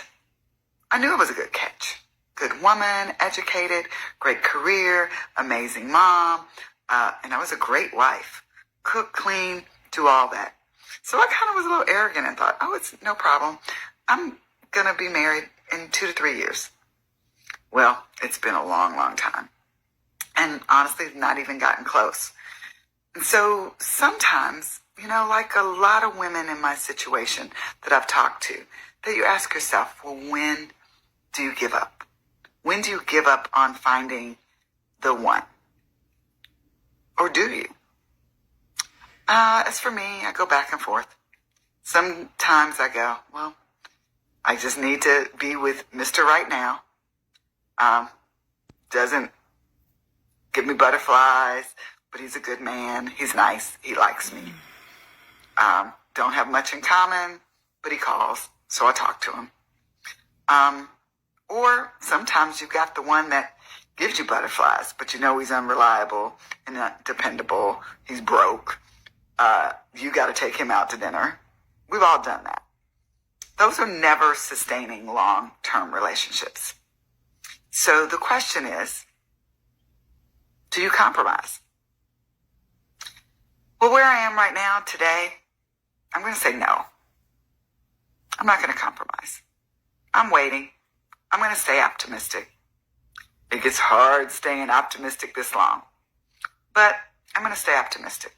I knew I was a good catch. Good woman, educated, great career, amazing mom, and I was a great wife. Cook, clean, do all that. So I kind of was a little arrogant and thought, oh, it's no problem. I'm going to be married in 2 to 3 years. Well, it's been a long, long time. And honestly, not even gotten close. And so sometimes, like a lot of women in my situation that I've talked to, that you ask yourself, well, when do you give up? When do you give up on finding the one? Or do you? As for me, I go back and forth. Sometimes I go, well, I just need to be with Mr. Right Now. Doesn't give me butterflies, but he's a good man. He's nice. He likes me. Don't have much in common, but he calls, so I talk to him. Or sometimes you've got the one that gives you butterflies, but he's unreliable and not dependable. He's broke. You got to take him out to dinner. We've all done that. Those are never sustaining long-term relationships. So the question is, do you compromise? Well, where I am right now today, I'm going to say no. I'm not going to compromise. I'm waiting. I'm going to stay optimistic. It gets hard staying optimistic this long. But I'm going to stay optimistic.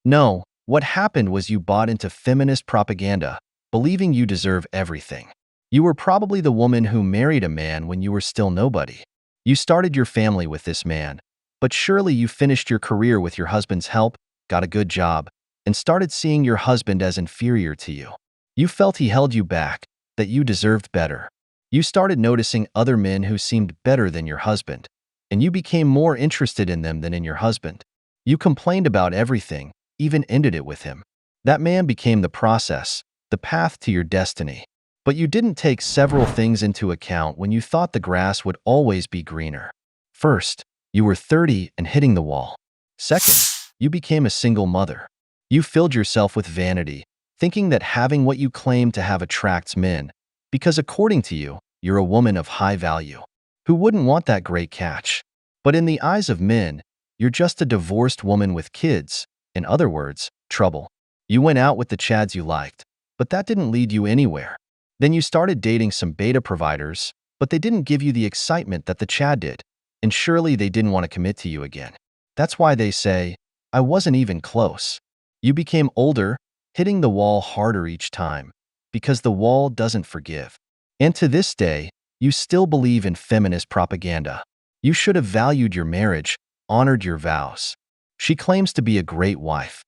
No, what happened was you bought into feminist propaganda, believing you deserve everything. You were probably the woman who married a man when you were still nobody. You started your family with this man, but surely you finished your career with your husband's help, got a good job, and started seeing your husband as inferior to you. You felt he held you back, that you deserved better. You started noticing other men who seemed better than your husband, and you became more interested in them than in your husband. You complained about everything, even ended it with him. That man became the process, the path to your destiny. But you didn't take several things into account when you thought the grass would always be greener. First, you were 30 and hitting the wall. Second, you became a single mother. You filled yourself with vanity, thinking that having what you claim to have attracts men, because according to you, you're a woman of high value. Who wouldn't want that great catch? But in the eyes of men, you're just a divorced woman with kids. In other words, trouble. You went out with the chads you liked, but that didn't lead you anywhere. Then you started dating some beta providers, but they didn't give you the excitement that the chad did, and surely they didn't want to commit to you again. That's why they say, I wasn't even close. You became older, hitting the wall harder each time, because the wall doesn't forgive. And to this day, you still believe in feminist propaganda. You should have valued your marriage, honored your vows. She claims to be a great wife.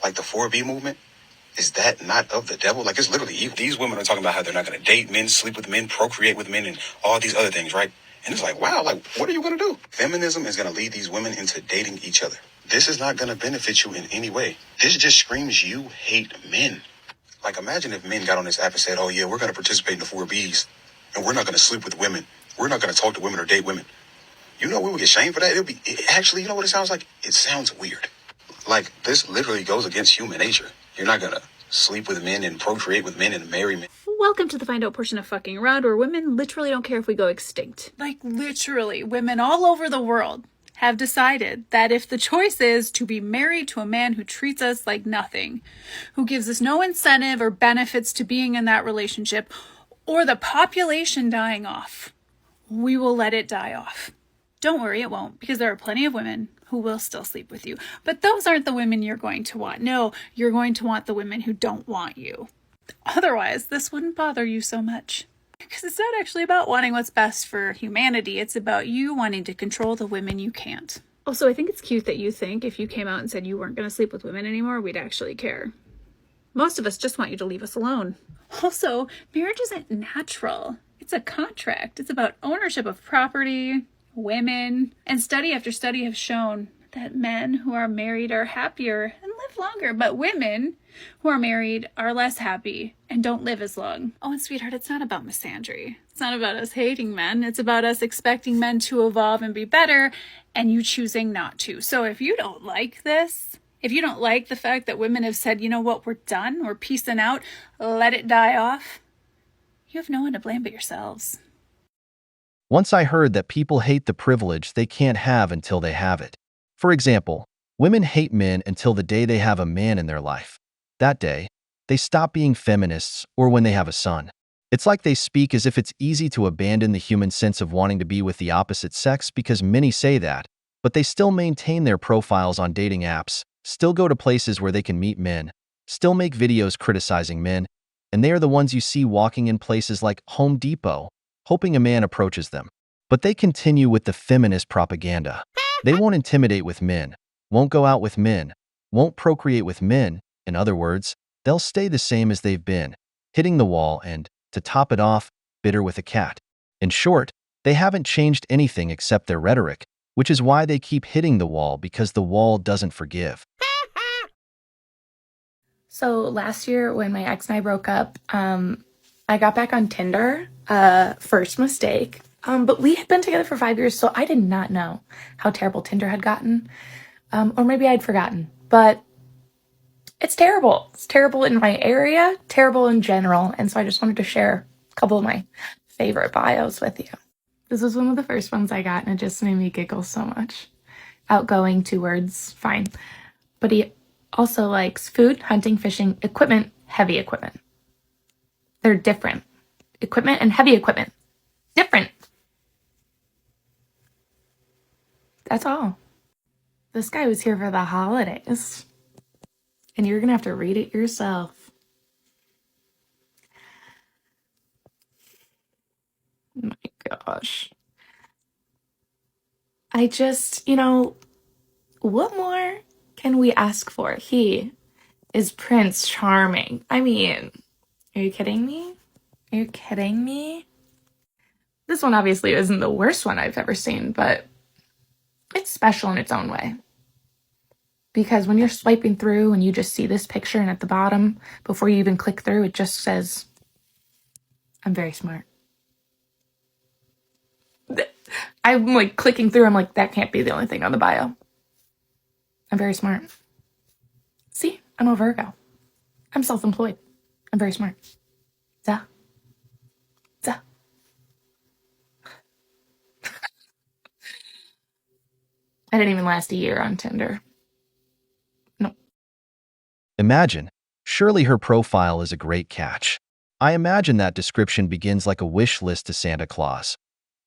Like the 4B movement, is that not of the devil? Like, it's literally evil. These women are talking about how they're not going to date men, sleep with men, procreate with men, and all these other things, right? And it's like, wow, like, what are you going to do? Feminism is going to lead these women into dating each other. This is not going to benefit you in any way. This just screams you hate men. Like, imagine if men got on this app and said, oh yeah, we're going to participate in the 4Bs, and we're not going to sleep with women. We're not going to talk to women or date women. You know, we would get shamed for that. Actually, you know what it sounds like? It sounds weird. Like, this literally goes against human nature. You're not gonna sleep with men and procreate with men and marry men. Welcome to the find out portion of Fucking Around, where women literally don't care if we go extinct. Like, literally, women all over the world have decided that if the choice is to be married to a man who treats us like nothing, who gives us no incentive or benefits to being in that relationship, or the population dying off, we will let it die off. Don't worry, it won't, because there are plenty of women who will still sleep with you. But those aren't the women you're going to want. No, you're going to want the women who don't want you. Otherwise, this wouldn't bother you so much. Because it's not actually about wanting what's best for humanity. It's about you wanting to control the women you can't. Also, I think it's cute that you think if you came out and said you weren't going to sleep with women anymore, we'd actually care. Most of us just want you to leave us alone. Also, marriage isn't natural. It's a contract. It's about ownership of property, women, and study after study have shown that men who are married are happier and live longer, but women who are married are less happy and don't live as long. Oh, and sweetheart, it's not about misandry. It's not about us hating men. It's about us expecting men to evolve and be better, and you choosing not to. So if you don't like this, if you don't like the fact that women have said, you know what, we're done, we're peacing out, let it die off, you have no one to blame but yourselves. Once I heard that people hate the privilege they can't have until they have it. For example, women hate men until the day they have a man in their life. That day, they stop being feminists or when they have a son. It's like they speak as if it's easy to abandon the human sense of wanting to be with the opposite sex because many say that, but they still maintain their profiles on dating apps, still go to places where they can meet men, still make videos criticizing men, and they are the ones you see walking in places like Home Depot, hoping a man approaches them. But they continue with the feminist propaganda. They won't intimidate with men, won't go out with men, won't procreate with men. In other words, they'll stay the same as they've been, hitting the wall and, to top it off, bitter with a cat. In short, they haven't changed anything except their rhetoric, which is why they keep hitting the wall, because the wall doesn't forgive. So last year when my ex and I broke up, I got back on Tinder, first mistake. But we had been together for 5 years, so I did not know how terrible Tinder had gotten. Or maybe I'd forgotten, but it's terrible. It's terrible in my area, terrible in general. And so I just wanted to share a couple of my favorite bios with you. This was one of the first ones I got, and it just made me giggle so much. Outgoing, 2 words, fine. But he also likes food, hunting, fishing, equipment, heavy equipment. They're different. Equipment and heavy equipment. Different. That's all. This guy was here for the holidays. And you're gonna have to read it yourself. My gosh. I just, what more can we ask for? He is Prince Charming. I mean, are you kidding me? Are you kidding me? This one obviously isn't the worst one I've ever seen, but it's special in its own way. Because when you're swiping through and you just see this picture, and at the bottom, before you even click through, it just says, I'm very smart. I'm like clicking through, I'm like, that can't be the only thing on the bio. I'm very smart. See, I'm a Virgo. I'm self-employed. I'm very smart. Duh. Duh. I didn't even last a year on Tinder. No. Imagine, surely her profile is a great catch. I imagine that description begins like a wish list to Santa Claus.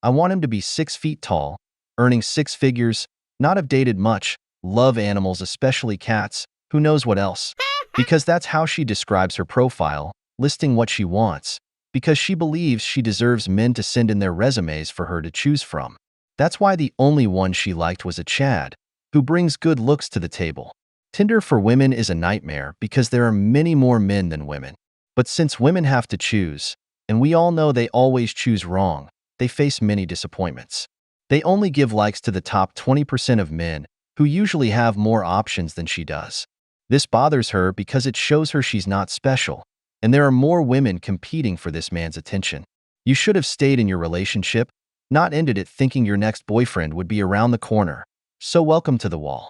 I want him to be 6 feet tall, earning 6 figures, not have dated much, love animals, especially cats, who knows what else. Because that's how she describes her profile, listing what she wants, because she believes she deserves men to send in their resumes for her to choose from. That's why the only one she liked was a Chad, who brings good looks to the table. Tinder for women is a nightmare because there are many more men than women. But since women have to choose, and we all know they always choose wrong, they face many disappointments. They only give likes to the top 20% of men, who usually have more options than she does. This bothers her because it shows her she's not special, and there are more women competing for this man's attention. You should have stayed in your relationship, not ended it thinking your next boyfriend would be around the corner. So welcome to the wall.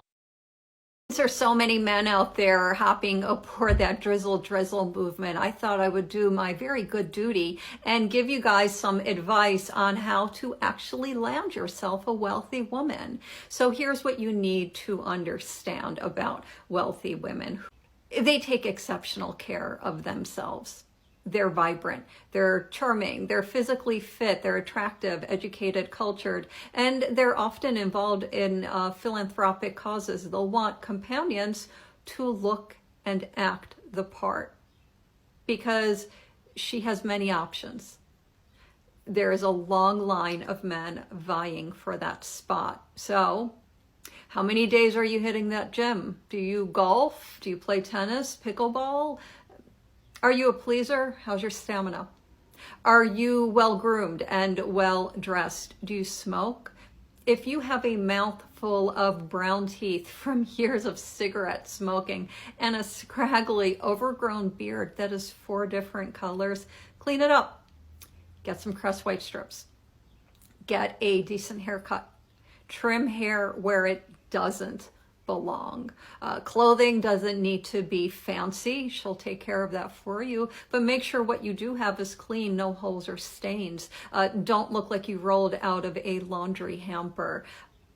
There's so many men out there hopping aboard that drizzle movement. I thought I would do my very good duty and give you guys some advice on how to actually land yourself a wealthy woman. So here's what you need to understand about wealthy women. They take exceptional care of themselves. They're vibrant, they're charming, they're physically fit, they're attractive, educated, cultured, and they're often involved in philanthropic causes. They'll want companions to look and act the part because she has many options. There is a long line of men vying for that spot. So, how many days are you hitting that gym? Do you golf? Do you play tennis, pickleball? Are you a pleaser? How's your stamina? Are you well-groomed and well-dressed? Do you smoke? If you have a mouthful of brown teeth from years of cigarette smoking and a scraggly, overgrown beard that is 4 different colors, clean it up. Get some Crest White strips. Get a decent haircut. Trim hair where it doesn't belong. Clothing doesn't need to be fancy. She'll take care of that for you, but make sure what you do have is clean, no holes or stains. Don't look like you rolled out of a laundry hamper.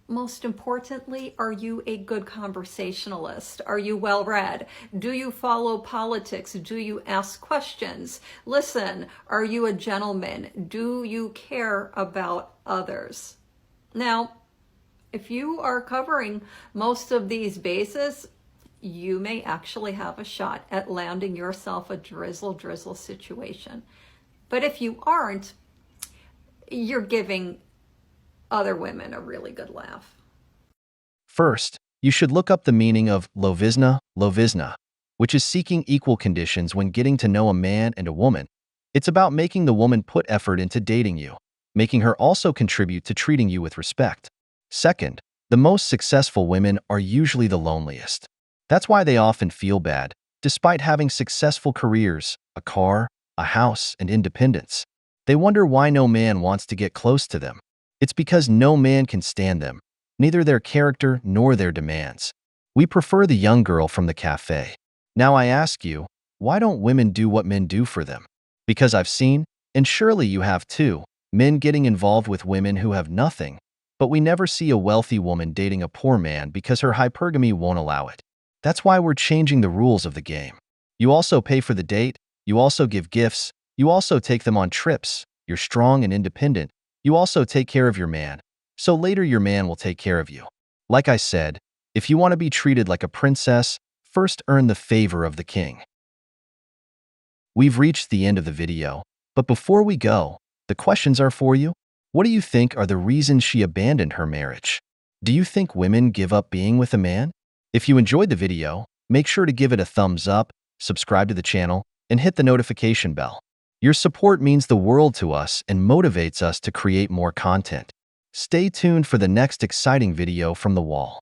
Most importantly, are you a good conversationalist? Are you well read? Do you follow politics? Do you ask questions? Listen, are you a gentleman? Do you care about others? Now, if you are covering most of these bases, you may actually have a shot at landing yourself a drizzle situation. But if you aren't, you're giving other women a really good laugh. First, you should look up the meaning of lovizna, which is seeking equal conditions when getting to know a man and a woman. It's about making the woman put effort into dating you, making her also contribute to treating you with respect. Second, the most successful women are usually the loneliest. That's why they often feel bad, despite having successful careers, a car, a house, and independence. They wonder why no man wants to get close to them. It's because no man can stand them, neither their character nor their demands. We prefer the young girl from the cafe. Now I ask you, why don't women do what men do for them? Because I've seen, and surely you have too, men getting involved with women who have nothing. But we never see a wealthy woman dating a poor man because her hypergamy won't allow it. That's why we're changing the rules of the game. You also pay for the date, you also give gifts, you also take them on trips, you're strong and independent, you also take care of your man, so later your man will take care of you. Like I said, if you want to be treated like a princess, first earn the favor of the king. We've reached the end of the video, but before we go, the questions are for you. What do you think are the reasons she abandoned her marriage? Do you think women give up being with a man? If you enjoyed the video, make sure to give it a thumbs up, subscribe to the channel, and hit the notification bell. Your support means the world to us and motivates us to create more content. Stay tuned for the next exciting video from the wall.